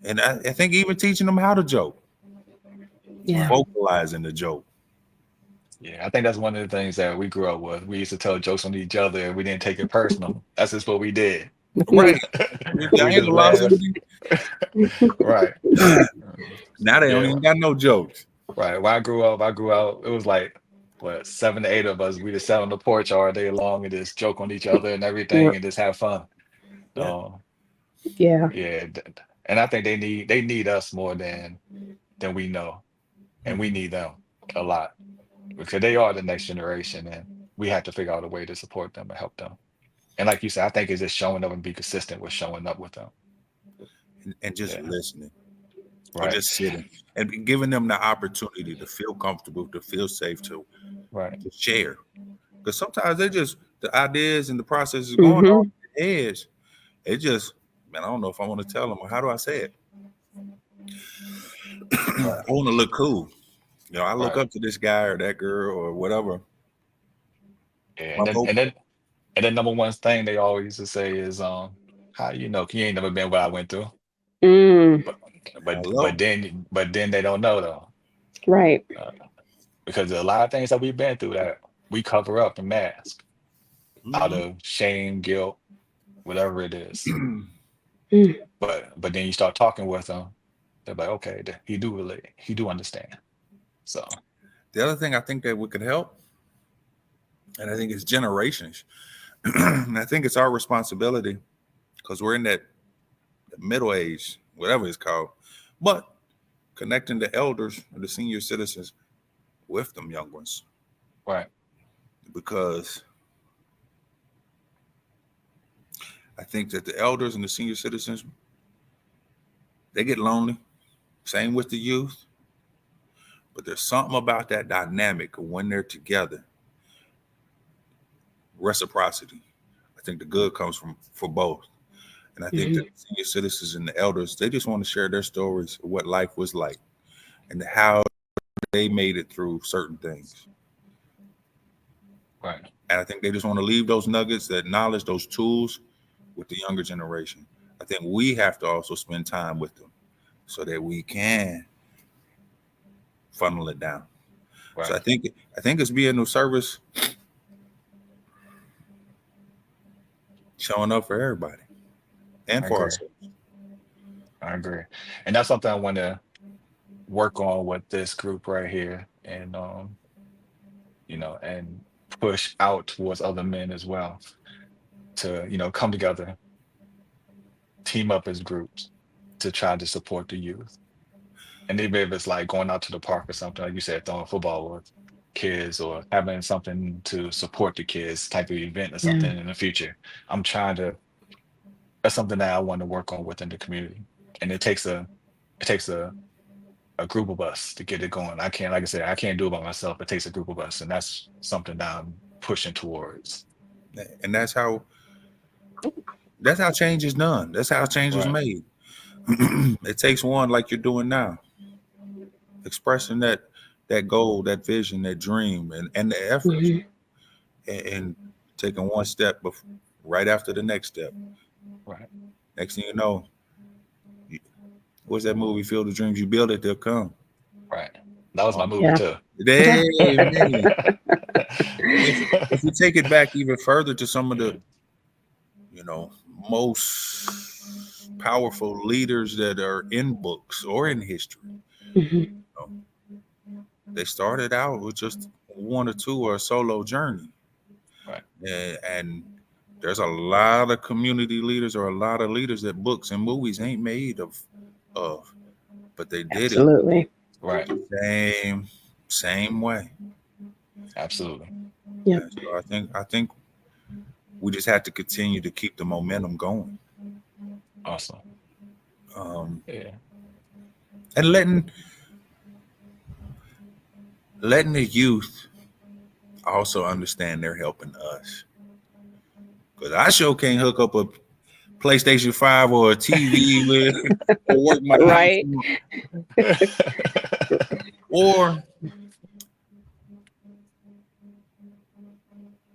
and I think even teaching them how to joke, Yeah. Right. vocalizing the joke. Yeah, I think that's one of the things that we grew up with. We used to tell jokes on each other and we didn't take it personal. That's just what we did. Right. I We ain't just gonna lie to laugh. you. Right. Now they don't Yeah. even got no jokes. Right. When I grew up, it was like what, 7 to 8 of us. We just sat on the porch all day long and just joke on each other and everything and just have fun. Yeah. So Yeah. yeah, and I think they need us more than we know, and we need them a lot because they are the next generation, and we have to figure out a way to support them and help them. And like you said, I think it's just showing up and be consistent with showing up with them. And just Yeah. listening or Right. just sitting and giving them the opportunity to feel comfortable, to feel safe, Right. to share. Because sometimes the ideas and the process is going on Hmm. in their heads. It just, man, I don't know if I want to tell them or how do I say it. Right. I want to look cool. I look Right. up to this guy or that girl or whatever. Yeah. I'm hoping. And then number one thing they always used to say is how you know you ain't never been what I went through. Mm. But Hello. but then they don't know though. Right. Uh, because a lot of things that we've been through that we cover up and mask out Mhm. of shame, guilt, whatever it is. Mm. But then you start talking with them, they're like, okay, he do understand. So The other thing I think that we could help, and I think it's generations, and I think it's our responsibility because we're in that middle age, whatever it's called, but connecting the elders and the senior citizens with them young ones right, because I think that the elders and the senior citizens they get lonely. Same with the youth, but there's something about that dynamic of when they're together, reciprocity. I think the good comes from for both. And I think that Hmm. the senior citizens and the elders, they just want to share their stories of what life was like and how they made it through certain things. right, And I think they just want to leave those nuggets, that knowledge, those tools with the younger generation. I think we have to also spend time with them so that we can funnel it down. So right. I think it's being of service, showing up for everybody and I for agree. ourselves. I agree. And that's something I want to work on with this group right here and and push out towards other men as well to, come together, team up as groups to try to support the youth. And even if it's like going out to the park or something, like you said, throwing football with kids or having something to support the kids type of event or Yeah. something in the future. I'm trying to That's something that I want to work on within the community. And it takes a group of us to get it going. I can't, like I said, I can't do it by myself. It takes a group of us. And that's something that I'm pushing towards. And that's how change is done. That's how change is Right. made. It takes one like you're doing now, expressing that goal, that vision, that dream, and the efforts, Hmm. and taking one step right after the next step. Right. Next thing you know, what's that movie? Field of Dreams. You build it, they'll come. Right. That was my Um, movie Yeah. too. hey man, if we take it back even further to some of the you know most powerful leaders that are in books or in history, Hmm. you know, they started out with just one or two or a solo journey, Right. and there's a lot of community leaders or a lot of leaders that books and movies ain't made of, but they did it Absolutely. Right. the same way. Absolutely. Yep. And so I think we just have to continue to keep the momentum going. Awesome. Um, Yeah. and letting the youth also understand they're helping us. Because I sure can't hook up a PlayStation 5 or a TV with or work my house Right. or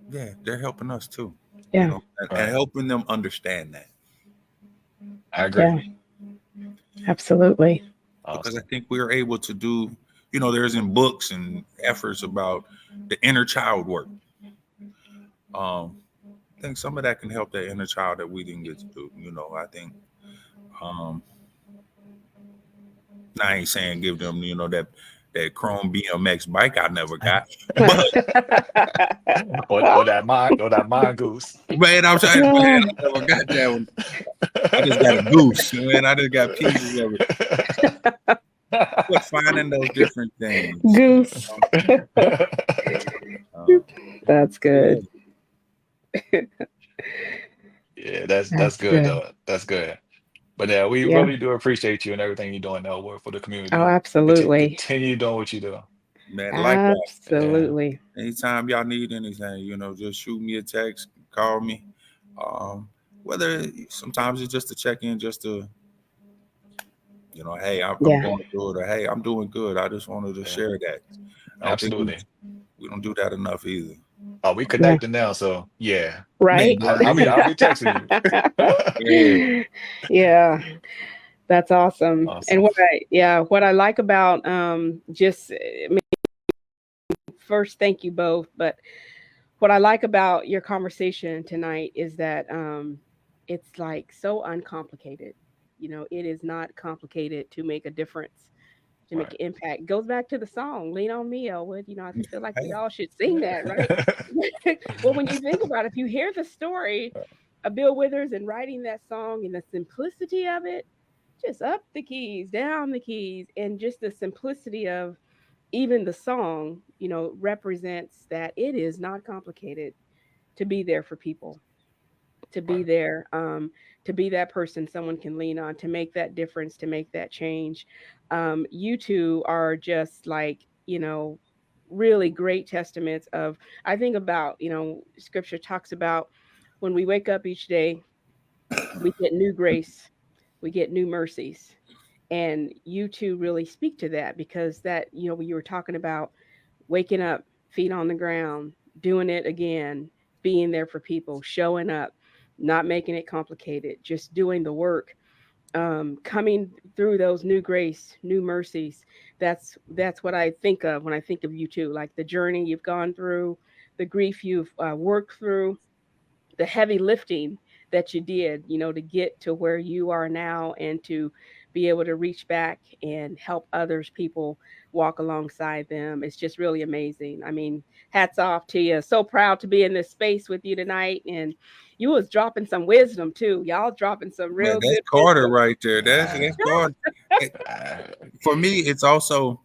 yeah, they're helping us too. You Yeah. know, and Right. helping them understand that. I Yeah. agree. Absolutely. Because I Awesome. think we're able to do, there's in books and efforts about the inner child work. I think some of that can help that inner child that we didn't get to do. I think um, I ain't saying give them, that chrome BMX bike I never got, but Or that mongoose. man, I'm trying, man, I never got that one. I just got a goose, man. I just got pieces of it. But finding those different things, Goose. um, That's yeah, good. Yeah, that's That's good good. though. That's good. But yeah, we Yeah. really do appreciate you and everything you're doing, Elwood, for the Oh, community. absolutely. Continue doing what you do. man, likewise. Yeah, Absolutely. Anytime y'all need anything, just shoot me a text, call me. Um, whether sometimes it's just to check in, just to hey, I'm Yeah. going through it, or hey, I'm doing good. I just wanted to yeah, share that. I don't think absolutely. we don't do that enough either. Oh, we Yeah. connected now, so yeah. Man, Right. I'll be texting you. yeah, Yeah. That's awesome. And Awesome. what I like about just first thank you both, but what I like about your conversation tonight is that it's like so uncomplicated. It is not complicated to make a difference, to make Right. an impact. It goes back to the song "Lean on Me," Elwood. I feel like we hey, all should sing that, right? Well, when you think about it, if you hear the story of Bill Withers and writing that song and the simplicity of it, just up the keys, down the keys, and just the simplicity of even the song, represents that it is not complicated to be there for people, to be Right. there, to be that person someone can lean on, to make that difference, to make that change. You two are just like, really great testaments of, I think about, scripture talks about when we wake up each day, we get new grace, we get new mercies, and you two really speak to that because that, when you were talking about waking up, feet on the ground, doing it again, being there for people, showing up, not making it complicated, just doing the work, coming through those new grace, new mercies. That's what I think of when I think of you two, like the journey you've gone through, the grief you've worked through, the heavy lifting that you did, to get to where you are now and to be able to reach back and help others, people walk alongside them. It's just really amazing. I mean, hats off to you. So proud to be in this space with you tonight. And you was dropping some wisdom too. Y'all dropping some man, real that's good Carter wisdom. right there. Uh, That's Carter. It- uh, For me, it's also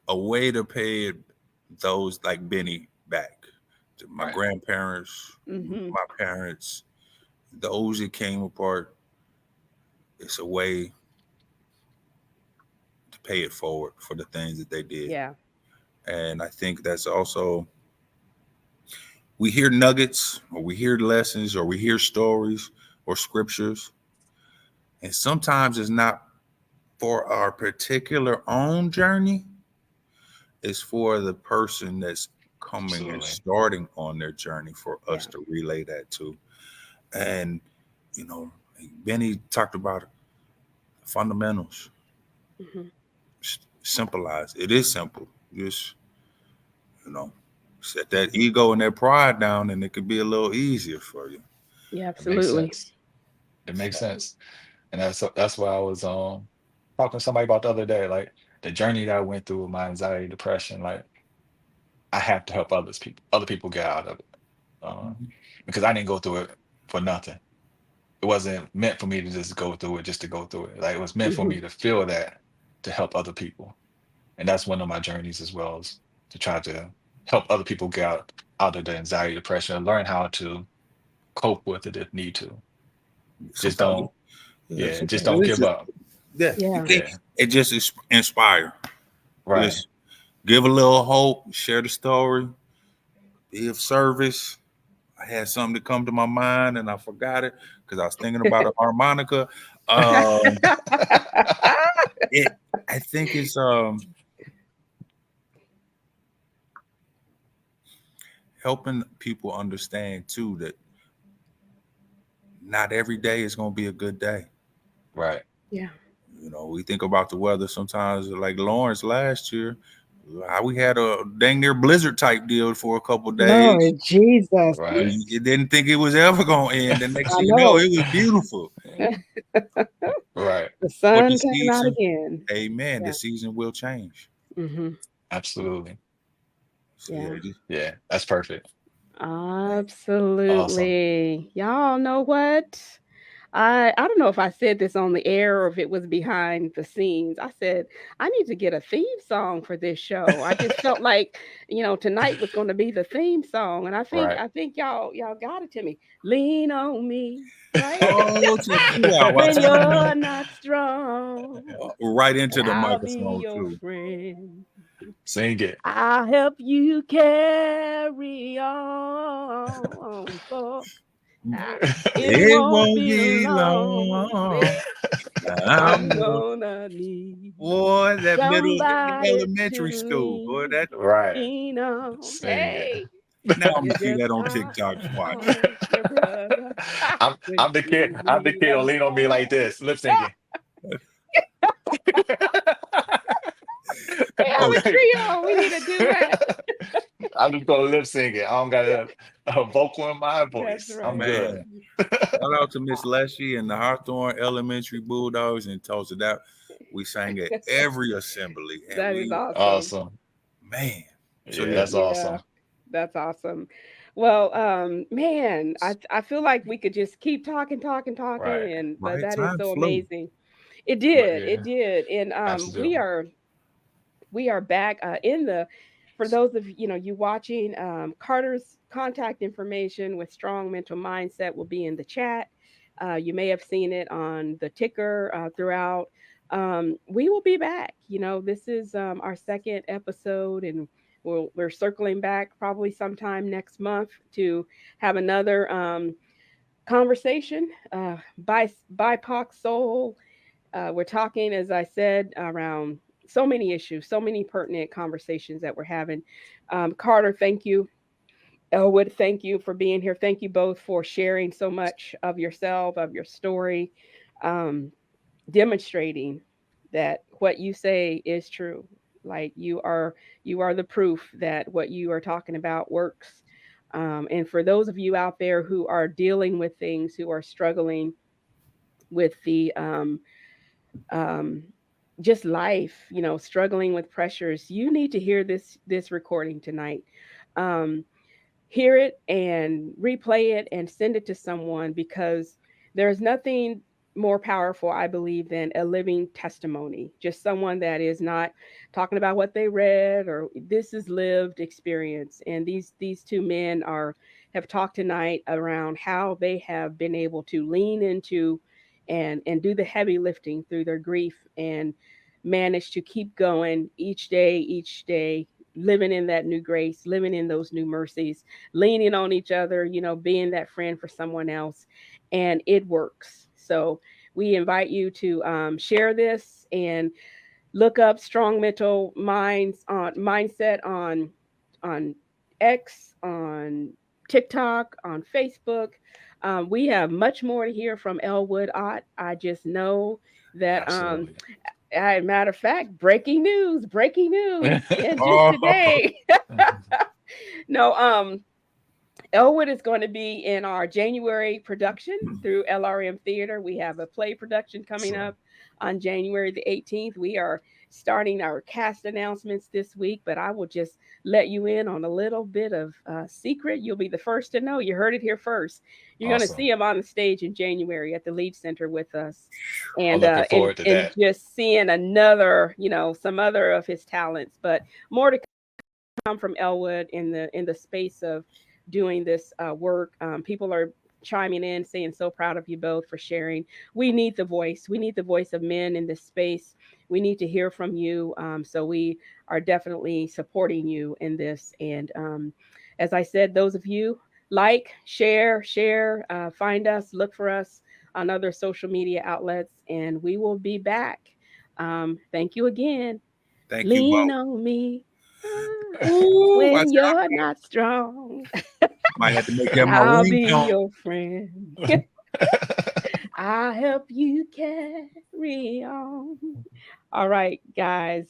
a way to pay those like Benny back. To my right. grandparents, Hmm. my parents, those that came apart. It's a way to pay it forward for the things that they did. Yeah. And I think that's also, we hear nuggets or we hear lessons or we hear stories or scriptures. And sometimes it's not for our particular own journey, it's for the person that's coming and Absolutely. starting on their journey for us Yeah. to relay that to. And, you know, Benny talked about fundamentals. Hmm. Symbolize. It is simple. Just, you know, set that ego and that pride down and it could be a little easier for you. Yeah, It makes absolutely. sense. It makes sense. And that's why I was talking to somebody about the other day, like the journey that I went through with my anxiety, depression, like I have to help other people get out of it. Mhm. Because I didn't go through it for nothing. It wasn't meant for me to just go through it just to go through it. Like it was meant for Hmm. me to feel that to help other people. And that's one of my journeys as well, is to try to help other people get out of the anxiety, depression, and learn how to cope with it if need to. Just Sometimes, don't, yeah, yeah, just sometimes don't it's give just up. Yeah, you Yeah. can't. Yeah. It just is inspire. Right. Just give a little hope. Share the story. Be of service. I had something to come to my mind and I forgot it because I was thinking about a harmonica. Um, it. I think it's helping people understand too that not every day is going to be a good day. Right. Yeah. We think about the weather sometimes, like Lawrence last year. We had a dang near blizzard type deal for a couple days. Lord Jesus. Right. You didn't think it was ever going to end. The next I thing you know, know. it was beautiful. Right. The But the sun came out season, again. amen, the Yeah. season will change. Hmm. Absolutely. So, yeah, Yeah. Yeah. That's perfect. Awesome. Absolutely. Y'all know what? I don't know if I said this on the air or if it was behind the scenes. I said I need to get a theme song for this show. I just felt like, tonight was going to be the theme song, and I think Right. I think y'all got it to me. Lean on me, right? oh, check you out. Watch When out you're not strong, now. Right into the I'll be microphone, your too. friend. Sing it. I'll help you carry on, for it It won't won't be be long. long. I'm I'm gonna need boy, that middle somebody elementary school, boy. to That Right. lean on. Sing it. Hey, now I'm you gonna see just that on got TikTok. Watch. your brother when I'm the kid. you I'm the need kid who a lean on me like hand. this, lip syncing. We have Oh, a trio. We need a duet. I'm just gonna lip sync it. I don't got a vocal in my That's voice. I'm right. good. man. Shout out to Miss Leshy and the Hawthorne Elementary Bulldogs and Tulsa. That we sang at every assembly, and That is we awesome. Awesome. man. So Yeah, yeah, that's Yeah. awesome. That's awesome. Well, man, I feel like we could just keep talking, talking, talking, Right. and but right. that is Time so flew. amazing. It But did, it yeah, did, and absolutely. we are back in the. For those of you watching, Carter's contact information with strong mental mindset will be in the chat. You may have seen it on the ticker throughout. We will be back. This is our second episode, and we're circling back probably sometime next month to have another conversation. BIPOC soul. We're talking, as I said, around so many issues, so many pertinent conversations that we're having. Carter, thank you. Elwood, thank you for being here. Thank you both for sharing so much of yourself, of your story, um, demonstrating that what you say is true. Like you are the proof that what you are talking about works. And for those of you out there who are dealing with things, who are struggling with the um, just life, struggling with pressures, you need to hear this recording tonight. Um, Hear it and replay it and send it to someone, because there's nothing more powerful, I believe, than a living testimony. Just someone that is not talking about what they read, or this is lived experience. And these two men are have talked tonight around how they have been able to lean into and do the heavy lifting through their grief, and manage to keep going each day, living in that new grace, living in those new mercies, leaning on each other, being that friend for someone else. And it works. So we invite you to share this and look up strong mental minds on mindset on X, on TikTok, on Facebook. We have much more to hear from Elwood Ott. I just know that Absolutely. matter of fact, breaking news, and just Oh, today. No, Elwood is going to be in our January production through LRM Theater. We have a play production coming So up on January the 18th. We are starting our cast announcements this week, but I will just let you in on a little bit of secret. You'll be the first to know. You heard it here first. You're going to awesome. see him on the stage in January at the Lead Center with us, I'm and looking forward to and that. just seeing another, some other of his talents, but more to come from Elwood in the space of doing this work. People are chiming in, saying so proud of you both for sharing. We need the voice. We need the voice of men in this space. We need to hear from you. So we are definitely supporting you in this. And as I said, those of you like, share, find us, look for us on other social media outlets, and we will be back. Thank you again. Thank you Lean both. on me Ooh, watch when out. you're not strong. Might have to make that my I'll be ringtone. your friend. I'll help you carry on. All right, guys.